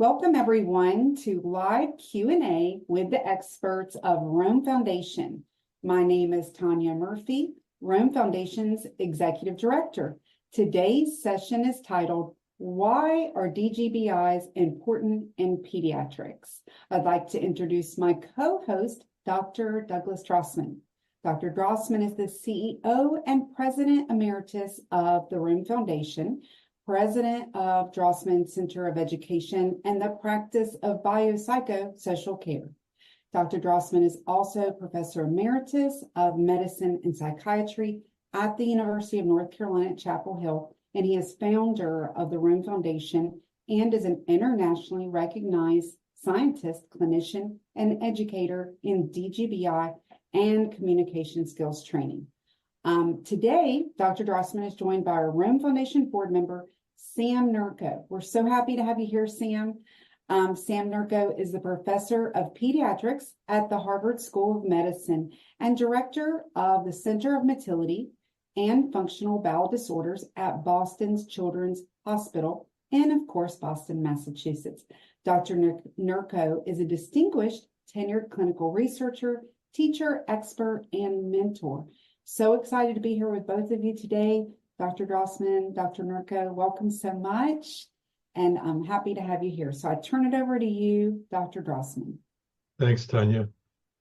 Welcome everyone to live Q&A with the experts of Rome Foundation. My name is Tanya Murphy, Rome Foundation's Executive Director. Today's session is titled, Why are DGBIs important in Pediatrics? I'd like to introduce my co-host, Dr. Douglas Drossman. Dr. Drossman is the CEO and President Emeritus of the Rome Foundation, President of Drossman Center of Education and the Practice of Biopsychosocial Care. Dr. Drossman is also Professor Emeritus of Medicine and Psychiatry at the University of North Carolina at Chapel Hill, and he is founder of the Rome Foundation and is an internationally recognized scientist, clinician, and educator in DGBI and communication skills training. Today, Dr. Drossman is joined by our Rome Foundation board member, Sam Nurko. We're so happy to have you here, Sam. Sam Nurko is the professor of pediatrics at the Harvard School of Medicine and director of the Center of Motility and Functional Bowel Disorders at Boston's Children's Hospital and, of course, Boston, Massachusetts. Dr. Nurko is a distinguished tenured clinical researcher, teacher, expert, and mentor. So excited to be here with both of you today. Dr. Drossman, Dr. Nurko, welcome so much. And I'm happy to have you here. So I turn it over to you, Dr. Drossman. Thanks, Tanya.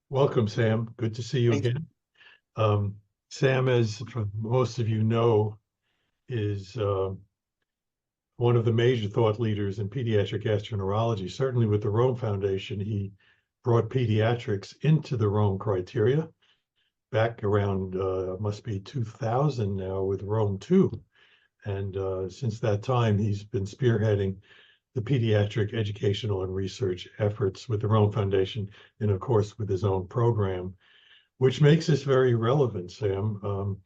Welcome, Sam. Good to see you again. Sam, as most of you know, is one of the major thought leaders in pediatric gastroenterology. Certainly with the Rome Foundation, he brought pediatrics into the Rome criteria back around, must be 2000 now with Rome 2. And since that time, he's been spearheading the pediatric educational and research efforts with the Rome Foundation and, of course, with his own program, which makes this very relevant, Sam.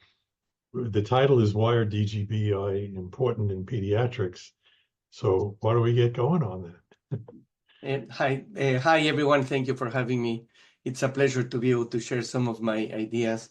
The title is Why are DGBI important in Pediatrics? So why don't we get going on that? Hi, everyone. Thank you for having me. It's a pleasure to be able to share some of my ideas.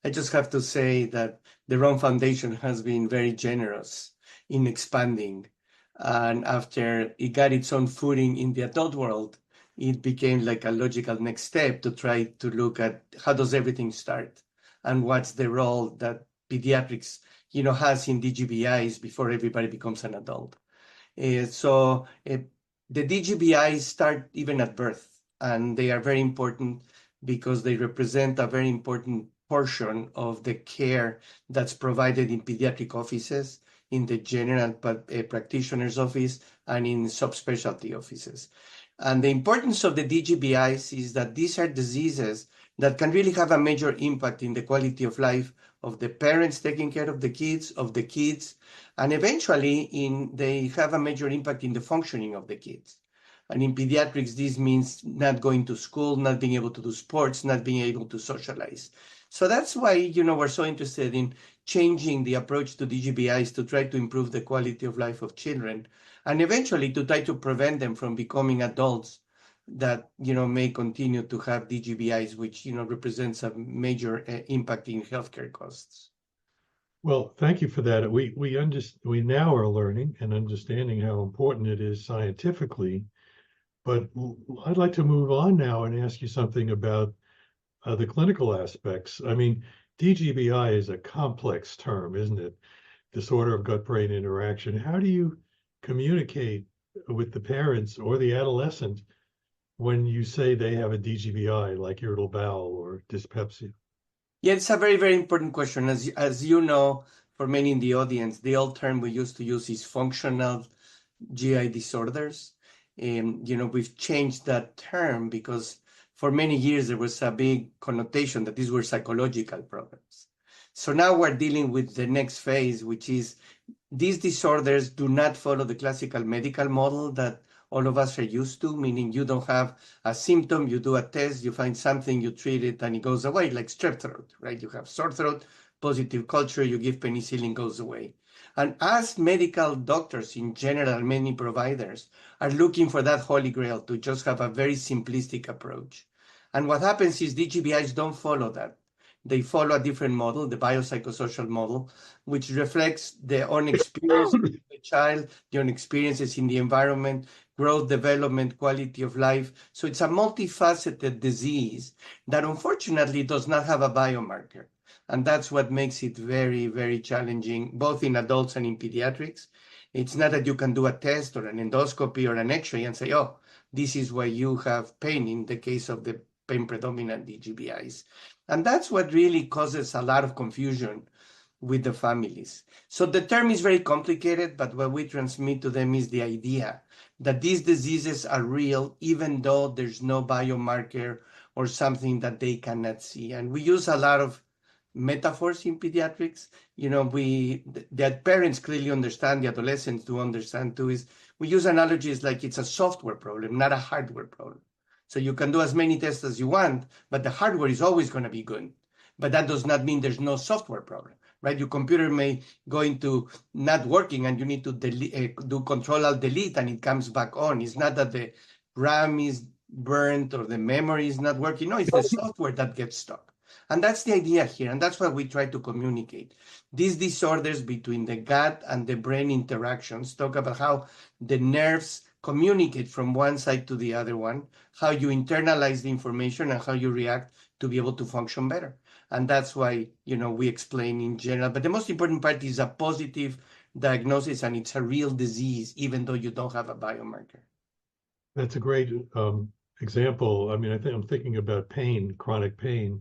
I just have to say that the Rome Foundation has been very generous in expanding. And after it got its own footing in the adult world, it became like a logical next step to try to look at how does everything start and what's the role that pediatrics, has in DGBIs before everybody becomes an adult. So the DGBIs start even at birth. And they are very important because they represent a very important portion of the care that's provided in pediatric offices, in the general practitioner's office, and in subspecialty offices. And the importance of the DGBIs is that these are diseases that can really have a major impact in the quality of life of the parents taking care of the kids, and eventually they have a major impact in the functioning of the kids. And in pediatrics, this means not going to school, not being able to do sports, not being able to socialize. So that's why, we're so interested in changing the approach to DGBIs to try to improve the quality of life of children and eventually to try to prevent them from becoming adults that, may continue to have DGBIs, which, represents a major impact in healthcare costs. Well, thank you for that. We now are learning and understanding how important it is scientifically. But I'd like to move on now and ask you something about the clinical aspects. I mean, DGBI is a complex term, isn't it? Disorder of gut-brain interaction. How do you communicate with the parents or the adolescent when you say they have a DGBI, like irritable bowel or dyspepsia? Yeah, it's a very, very important question. As you know, for many in the audience, the old term we used to use is functional GI disorders. We've changed that term because for many years there was a big connotation that these were psychological problems. So now we're dealing with the next phase, which is these disorders do not follow the classical medical model that all of us are used to, meaning you don't have a symptom, you do a test, you find something, you treat it, and it goes away, like strep throat, right? You have sore throat, positive culture, you give penicillin, goes away. And as medical doctors in general, many providers are looking for that holy grail to just have a very simplistic approach. And what happens is DGBIs don't follow that. They follow a different model, the biopsychosocial model, which reflects their own experience with the child, their own experiences in the environment, growth, development, quality of life. So it's a multifaceted disease that unfortunately does not have a biomarker. And that's what makes it very, very challenging, both in adults and in pediatrics. It's not that you can do a test or an endoscopy or an x-ray and say, oh, this is why you have pain in the case of the pain-predominant DGBIs. And that's what really causes a lot of confusion with the families. So the term is very complicated, but what we transmit to them is the idea that these diseases are real, even though there's no biomarker or something that they cannot see. And we use a lot of metaphors in pediatrics. You know, the parents clearly understand, the adolescents do understand too, is we use analogies like it's a software problem, not a hardware problem. So you can do as many tests as you want, but the hardware is always going to be good. But that does not mean there's no software problem, right? Your computer may go into not working and you need to do Control-Alt-Delete and it comes back on. It's not that the RAM is burnt or the memory is not working. No, it's the software that gets stuck. And that's the idea here. And that's what we try to communicate. These disorders between the gut and the brain interactions talk about how the nerves communicate from one side to the other one, how you internalize the information and how you react to be able to function better. And that's why, you know, we explain in general. But the most important part is a positive diagnosis, and it's a real disease, even though you don't have a biomarker. That's a great example. I mean, I'm thinking about pain, chronic pain.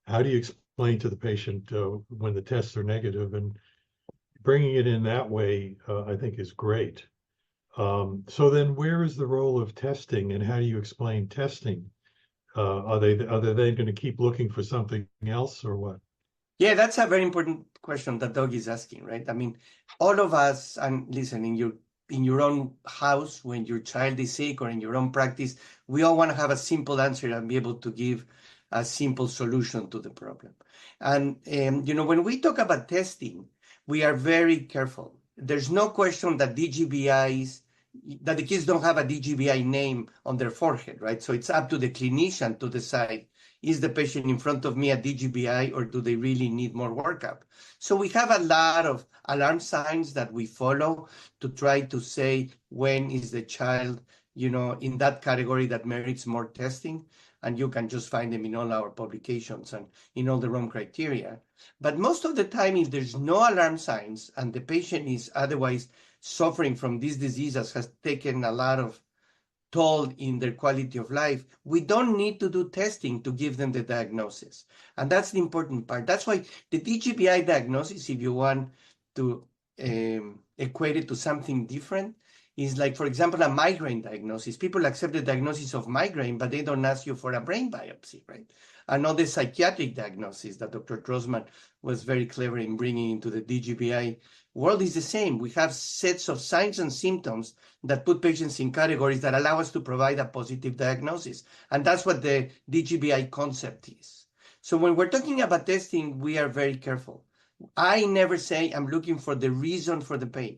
How do you explain to the patient when the tests are negative? And bringing it in that way, I think, is great. So then where is the role of testing, and how do you explain testing? Are they going to keep looking for something else or what? Yeah, that's a very important question that Doug is asking, right? I mean, all of us, and listen, in your own house, when your child is sick, or in your own practice, we all want to have a simple answer and be able to give a simple solution to the problem. And, you know, when we talk about testing, we are very careful. There's no question that DGBIs, that the kids don't have a DGBI name on their forehead, right? So it's up to the clinician to decide, is the patient in front of me a DGBI, or do they really need more workup? So we have a lot of alarm signs that we follow to try to say when is the child, you know, in that category that merits more testing. And you can just find them in all our publications and in all the Rome criteria. But most of the time, if there's no alarm signs and the patient is otherwise suffering from these diseases, has taken a lot of toll in their quality of life, we don't need to do testing to give them the diagnosis. And that's the important part. That's why the DGBI diagnosis, if you want to equate it to something different, is like, for example, a migraine diagnosis. People accept the diagnosis of migraine, but they don't ask you for a brain biopsy, right? And all the psychiatric diagnosis that Dr. Drossman was very clever in bringing into the DGBI world is the same. We have sets of signs and symptoms that put patients in categories that allow us to provide a positive diagnosis. And that's what the DGBI concept is. So when we're talking about testing, we are very careful. I never say I'm looking for the reason for the pain,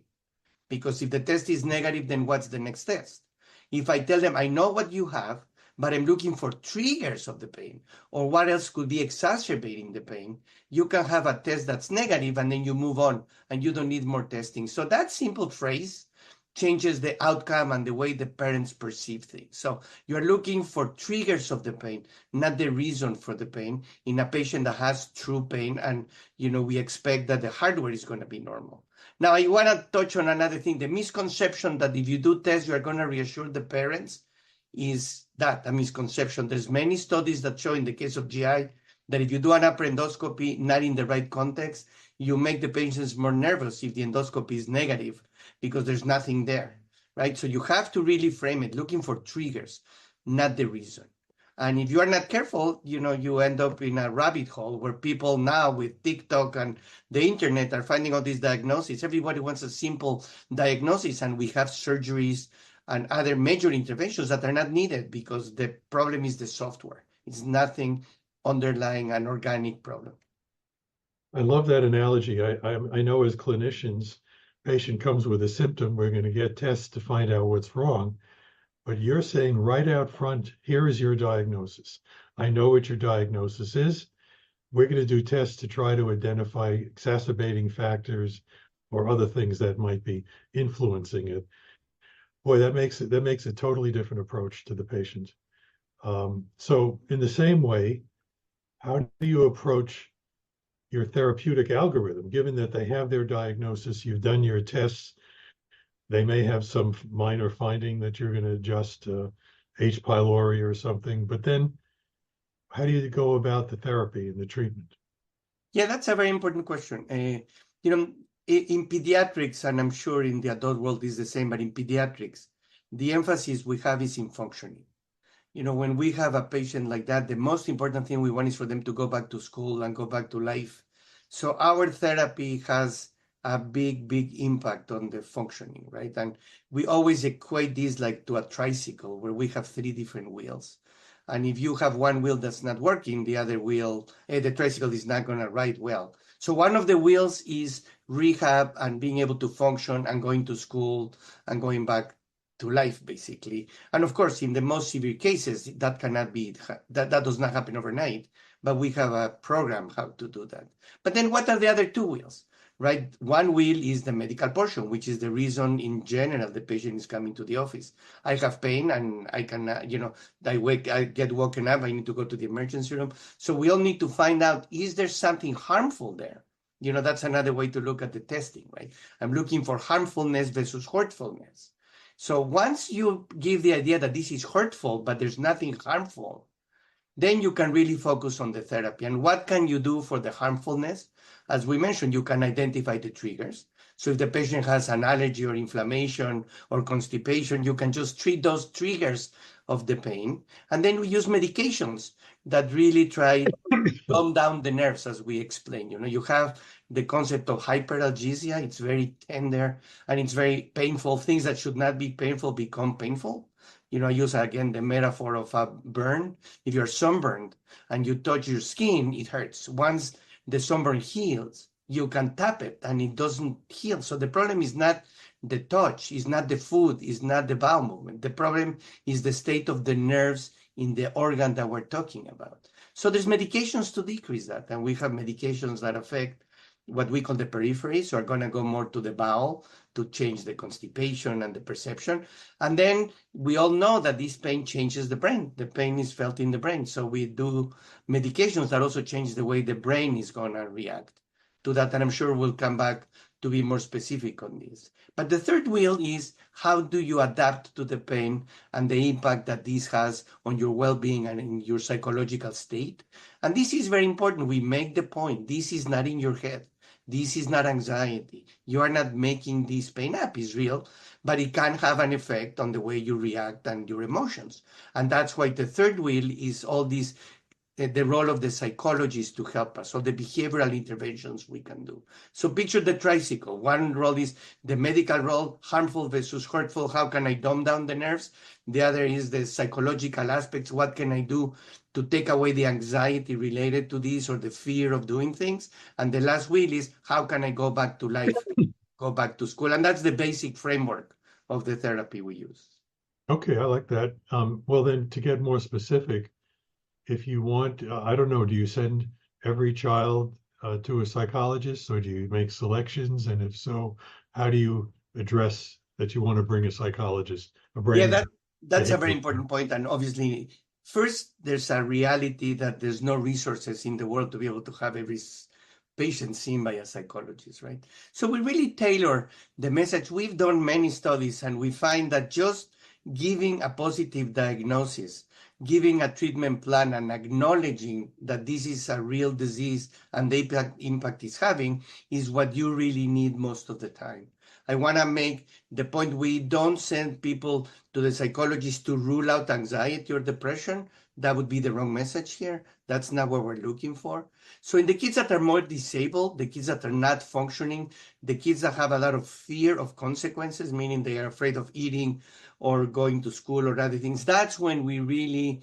because if the test is negative, then what's the next test? If I tell them, I know what you have, but I'm looking for triggers of the pain, or what else could be exacerbating the pain, you can have a test that's negative and then you move on and you don't need more testing. So that simple phrase changes the outcome and the way the parents perceive things. So you're looking for triggers of the pain, not the reason for the pain in a patient that has true pain. And, you know, we expect that the hardware is going to be normal. Now, I want to touch on another thing. The misconception that if you do tests, you're going to reassure the parents is that a misconception. There's many studies that show in the case of GI that if you do an upper endoscopy, not in the right context, you make the patients more nervous if the endoscopy is negative because there's nothing there, right? So you have to really frame it, looking for triggers, not the reason. And if you are not careful, you know, you end up in a rabbit hole where people now with TikTok and the internet are finding out these diagnoses. Everybody wants a simple diagnosis, and we have surgeries and other major interventions that are not needed because the problem is the software. It's nothing underlying an organic problem. I love that analogy. I know as clinicians, patient comes with a symptom, we're going to get tests to find out what's wrong. But you're saying right out front, here is your diagnosis. I know what your diagnosis is. We're going to do tests to try to identify exacerbating factors or other things that might be influencing it. Boy, that makes a totally different approach to the patient. So in the same way, how do you approach your therapeutic algorithm, given that they have their diagnosis, you've done your tests, they may have some minor finding that you're going to adjust H. pylori or something, but then how do you go about the therapy and the treatment? Yeah, that's a very important question. In pediatrics, and I'm sure in the adult world is the same, but in pediatrics, the emphasis we have is in functioning. When we have a patient like that, the most important thing we want is for them to go back to school and go back to life. So our therapy has a big, big impact on the functioning, right? And we always equate this like to a tricycle where we have 3 different wheels. And if you have one wheel that's not working, the other wheel, the tricycle is not going to ride well. So one of the wheels is rehab and being able to function and going to school and going back to life, basically. And of course, in the most severe cases, that cannot be, that does not happen overnight, but we have a program how to do that. But then what are the other 2 wheels? Right? One wheel is the medical portion, which is the reason in general the patient is coming to the office. I have pain and I can, I get woken up, I need to go to the emergency room. So we all need to find out, is there something harmful there? That's another way to look at the testing, right? I'm looking for harmfulness versus hurtfulness. So once you give the idea that this is hurtful, but there's nothing harmful, then you can really focus on the therapy. And what can you do for the harmfulness? As we mentioned, you can identify the triggers. So if the patient has an allergy or inflammation or constipation, you can just treat those triggers of the pain. And then we use medications that really try to calm down the nerves, as we explained. You have the concept of hyperalgesia. It's very tender and it's very painful. Things that should not be painful become painful. I use again the metaphor of a burn. If you're sunburned and you touch your skin, it hurts. Once the sunburn heals, you can tap it and it doesn't heal. So the problem is not the touch, is not the food, is not the bowel movement. The problem is the state of the nerves in the organ that we're talking about. So there's medications to decrease that. And we have medications that affect what we call the peripheries, so are going to go more to the bowel to change the constipation and the perception. And then we all know that this pain changes the brain. The pain is felt in the brain. So we do medications that also change the way the brain is going to react to that. And I'm sure we'll come back to be more specific on this. But the third wheel is, how do you adapt to the pain and the impact that this has on your well-being and in your psychological state? And this is very important. We make the point, this is not in your head. This is not anxiety. You are not making this pain up. It's real, but it can have an effect on the way you react and your emotions. And that's why the third wheel is all this, the role of the psychologist to help us, or the behavioral interventions we can do. So picture the tricycle. One role is the medical role, harmful versus hurtful. How can I dumb down the nerves? The other is the psychological aspects. What can I do to take away the anxiety related to this or the fear of doing things? And the last wheel is, how can I go back to life, go back to school? And that's the basic framework of the therapy we use. Okay, I like that. Well, then to get more specific, if you want, I don't know, do you send every child to a psychologist, or do you make selections? And if so, how do you address that you want to bring a psychologist? That's a very important point. And obviously, first, there's a reality that there's no resources in the world to be able to have every patient seen by a psychologist, right? So we really tailor the message. We've done many studies, and we find that just giving a positive diagnosis, giving a treatment plan, and acknowledging that this is a real disease and the impact it's having is what you really need most of the time. I want to make the point, we don't send people to the psychologist to rule out anxiety or depression. That would be the wrong message here. That's not what we're looking for. So in the kids that are more disabled, the kids that are not functioning, the kids that have a lot of fear of consequences, meaning they are afraid of eating or going to school or other things, that's when we really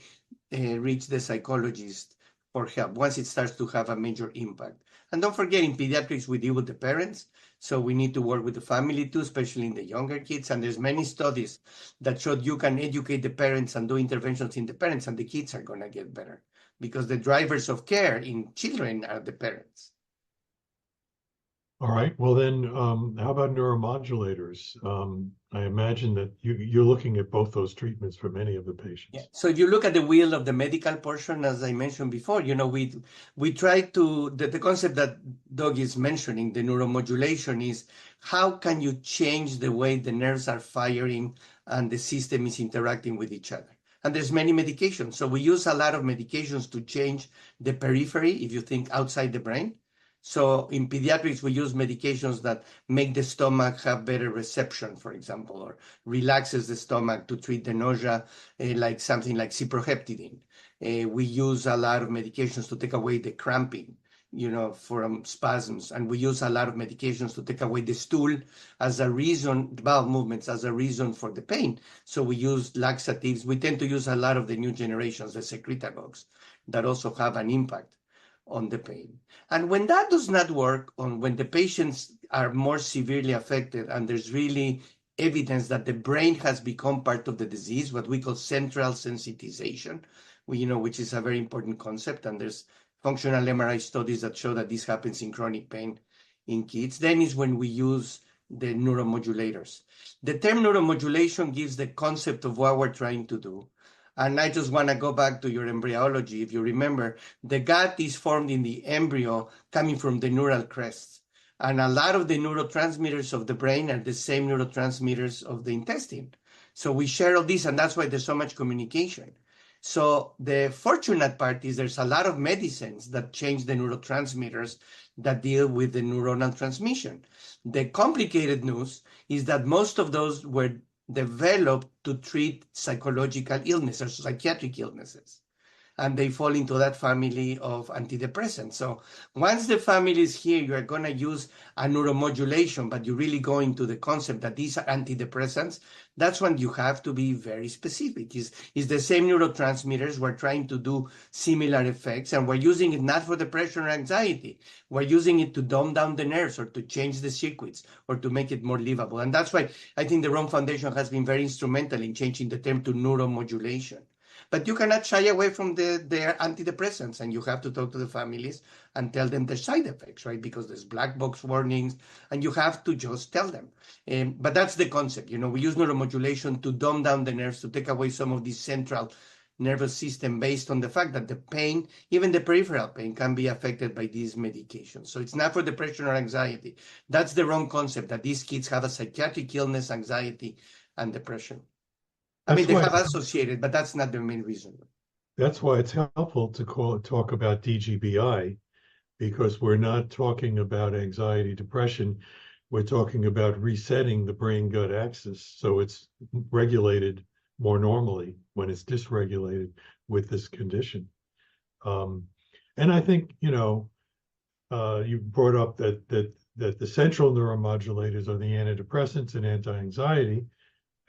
reach the psychologist for help, once it starts to have a major impact. And don't forget, in pediatrics, we deal with the parents. So we need to work with the family too, especially in the younger kids. And there's many studies that showed you can educate the parents and do interventions in the parents, and the kids are going to get better, because the drivers of care in children are the parents. All right. Well, then, how about neuromodulators? I imagine that you're looking at both those treatments for many of the Yeah. patients. So if you look at the wheel of the medical portion, as I mentioned before, we try to the concept that Doug is mentioning, the neuromodulation, is how can you change the way the nerves are firing and the system is interacting with each other. And there's many medications. So we use a lot of medications to change the periphery, if you think outside the brain. So in pediatrics, we use medications that make the stomach have better reception, for example, or relaxes the stomach to treat the nausea, like something like ciproheptidine. We use a lot of medications to take away the cramping, from spasms. And we use a lot of medications to take away the stool as a reason, bowel movements as a reason for the pain. So we use laxatives. We tend to use a lot of the new generations, the secretagogues, that also have an impact on the pain. And when that does not work, when the patients are more severely affected and there's really evidence that the brain has become part of the disease, what we call central sensitization, which is a very important concept, and there's functional MRI studies that show that this happens in chronic pain in kids, then is when we use the neuromodulators. The term neuromodulation gives the concept of what we're trying to do. And I just want to go back to your embryology. If you remember, the gut is formed in the embryo coming from the neural crests. And a lot of the neurotransmitters of the brain are the same neurotransmitters of the intestine. So we share all this, and that's why there's so much communication. So the fortunate part is there's a lot of medicines that change the neurotransmitters that deal with the neuronal transmission. The complicated news is that most of those were developed to treat psychological illnesses or psychiatric illnesses. And they fall into that family of antidepressants. So once the family is here, you are going to use a neuromodulation, but you really go into the concept that these are antidepressants. That's when you have to be very specific. It's the same neurotransmitters. We're trying to do similar effects, and we're using it not for depression or anxiety. We're using it to dumb down the nerves or to change the circuits or to make it more livable. And that's why I think the Rome Foundation has been very instrumental in changing the term to neuromodulation. But you cannot shy away from their antidepressants, and you have to talk to the families and tell them the side effects, right? Because there's black box warnings, and you have to just tell them. But that's the concept. We use neuromodulation to dumb down the nerves, to take away some of the central nervous system based on the fact that the pain, even the peripheral pain, can be affected by these medications. So it's not for depression or anxiety. That's the wrong concept, that these kids have a psychiatric illness, anxiety, and depression. They have associated, but that's not the main reason. That's why it's helpful to talk about DGBI, because we're not talking about anxiety, depression. We're talking about resetting the brain-gut axis so it's regulated more normally when it's dysregulated with this condition. And I think, you brought up that the central neuromodulators are the antidepressants and anti-anxiety.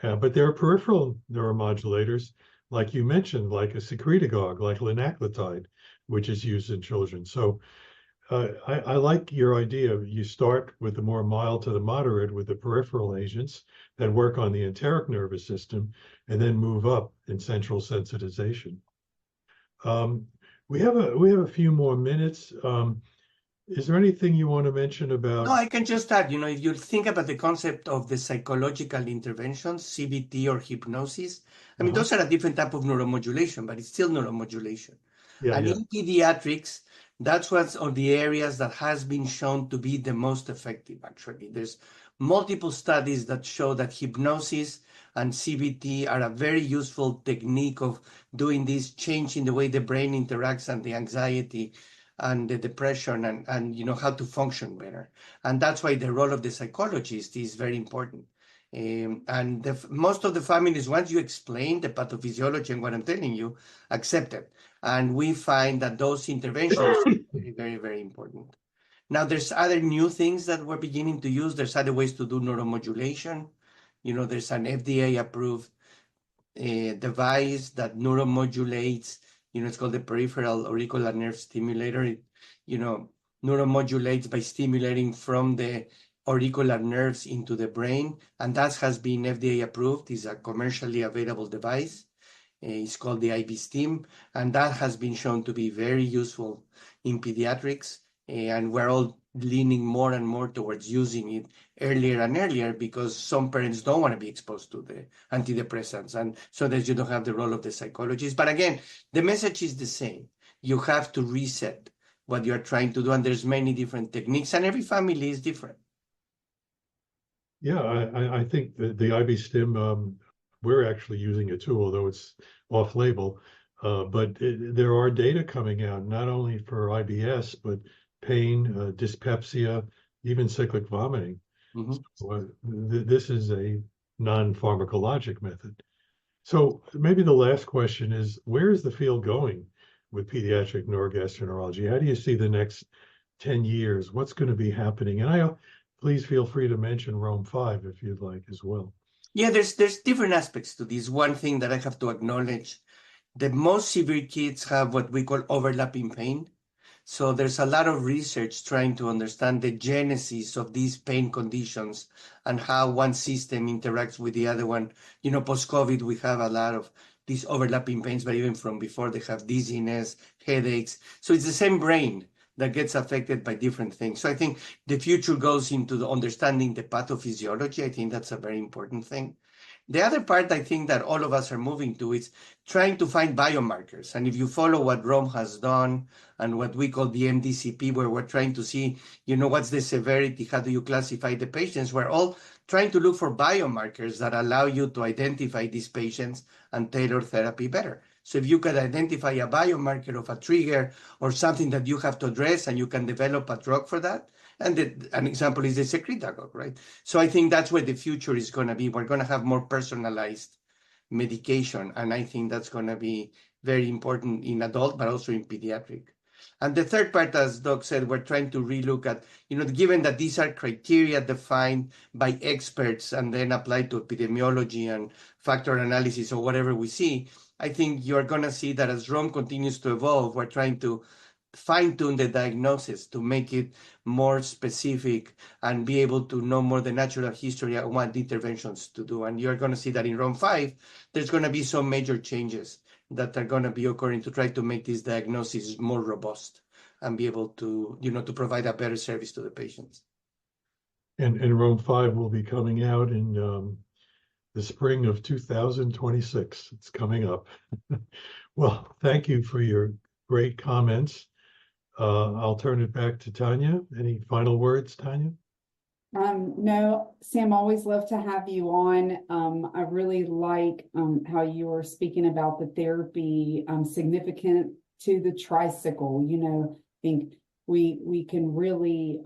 But there are peripheral neuromodulators, like you mentioned, like a secretagogue, like linaclotide, which is used in children. So I like your idea. You start with the more mild to the moderate with the peripheral agents that work on the enteric nervous system, and then move up in central sensitization. We have a few more minutes. Is there anything you want to mention about? No, I can just add, if you think about the concept of the psychological interventions, CBT or hypnosis, those are a different type of neuromodulation, but it's still neuromodulation. In pediatrics, that's one of the areas that has been shown to be the most effective, actually. There's multiple studies that show that hypnosis and CBT are a very useful technique of doing this, changing the way the brain interacts and the anxiety and the depression and how to function better. And that's why the role of the psychologist is very important. And most of the families, once you explain the pathophysiology and what I'm telling you, accept it. And we find that those interventions are very, very, very important. Now, there's other new things that we're beginning to use. There's other ways to do neuromodulation. There's an FDA-approved device that neuromodulates. It's called the peripheral auricular nerve stimulator. It, neuromodulates by stimulating from the auricular nerves into the brain. And that has been FDA approved. It's a commercially available device. It's called the IB-Stim. And that has been shown to be very useful in pediatrics. And we're all leaning more and more towards using it earlier and earlier because some parents don't want to be exposed to the antidepressants, and so that you don't have the role of the psychologist. But again, the message is the same. You have to reset what you're trying to do, and there's many different techniques, and every family is different. Yeah, I think the IB stim, we're actually using it too, although it's off-label. But there are data coming out, not only for IBS, but pain, dyspepsia, even cyclic vomiting. So, this is a non-pharmacologic method. So maybe the last question is, where is the field going with pediatric neurogastroenterology? How do you see the next 10 years? What's going to be happening? And please feel free to mention Rome 5 if you'd like as well. Yeah, there's different aspects to this. One thing that I have to acknowledge, the most severe kids have what we call overlapping pain. So there's a lot of research trying to understand the genesis of these pain conditions and how one system interacts with the other one. You know, post-COVID, we have a lot of these overlapping pains, but even from before, they have dizziness, headaches. So it's the same brain that gets affected by different things. So I think the future goes into the understanding the pathophysiology. I think that's a very important thing. The other part I think that all of us are moving to is trying to find biomarkers. And if you follow what Rome has done and what we call the MDCP, where we're trying to see, you know, what's the severity, how do you classify the patients, we're all trying to look for biomarkers that allow you to identify these patients and tailor therapy better. So if you can identify a biomarker of a trigger or something that you have to address and you can develop a drug for that, and an example is the secretagogue, right? So I think that's where the future is going to be. We're going to have more personalized medication, and I think that's going to be very important in adult, but also in pediatric. And the third part, as Doc said, we're trying to relook at, you know, given that these are criteria defined by experts and then applied to epidemiology and factor analysis or whatever we see, I think you're going to see that as Rome continues to evolve, we're trying to fine-tune the diagnosis to make it more specific and be able to know more the natural history and what interventions to do. And you're going to see that in Rome 5, there's going to be some major changes that are going to be occurring to try to make this diagnosis more robust and be able to, you know, to provide a better service to the patients. And Rome 5 will be coming out in the spring of 2026. It's coming up. Well, thank you for your great comments. I'll turn it back to Tanya. Any final words, Tanya? No, Sam, always love to have you on. I really like how you were speaking about the therapy significant to the tricycle. You know, I think we can really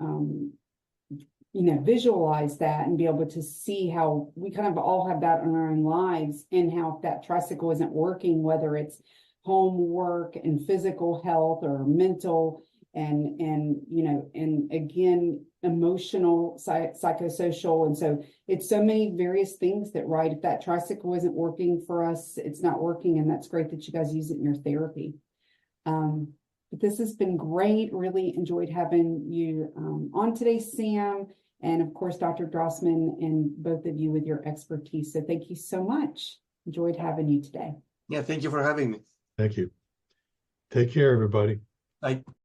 you know, visualize that and be able to see how we kind of all have that in our own lives, and how if that tricycle isn't working, whether it's homework and physical health or mental and you know, and again, emotional, psychosocial. And so it's so many various things that, right, if that tricycle isn't working for us, it's not working. And that's great that you guys use it in your therapy. But this has been great. Really enjoyed having you on today, Sam. And of course, Dr. Drossman, and both of you with your expertise. So thank you so much. Enjoyed having you today. Yeah, thank you for having me. Thank you. Take care, everybody. Bye.